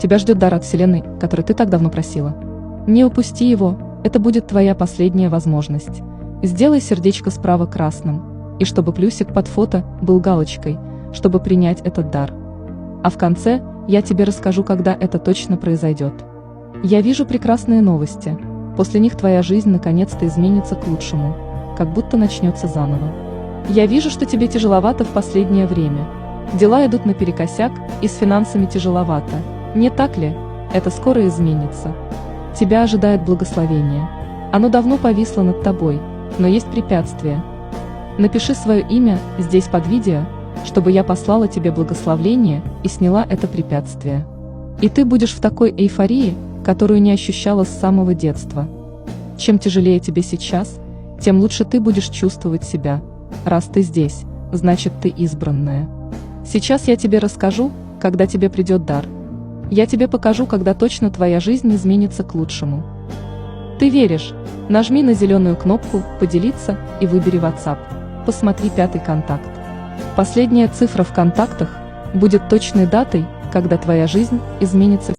Тебя ждет дар от Вселенной, который ты так давно просила. Не упусти его, это будет твоя последняя возможность. Сделай сердечко справа красным, и чтобы плюсик под фото был галочкой, чтобы принять этот дар. А в конце я тебе расскажу, когда это точно произойдет. Я вижу прекрасные новости. После них твоя жизнь наконец-то изменится к лучшему, как будто начнется заново. Я вижу, что тебе тяжеловато в последнее время. Дела идут наперекосяк, и с финансами тяжеловато. Не так ли? Это скоро изменится. Тебя ожидает благословение. Оно давно повисло над тобой, но есть препятствия. Напиши свое имя здесь под видео, чтобы я послала тебе благословение и сняла это препятствие. И ты будешь в такой эйфории, которую не ощущала с самого детства. Чем тяжелее тебе сейчас, тем лучше ты будешь чувствовать себя. Раз ты здесь, значит ты избранная. Сейчас я тебе расскажу, когда тебе придет дар. Я тебе покажу, когда точно твоя жизнь изменится к лучшему. Ты веришь? Нажми на зеленую кнопку «Поделиться» и выбери WhatsApp. Посмотри 5-й контакт. Последняя цифра в контактах будет точной датой, когда твоя жизнь изменится.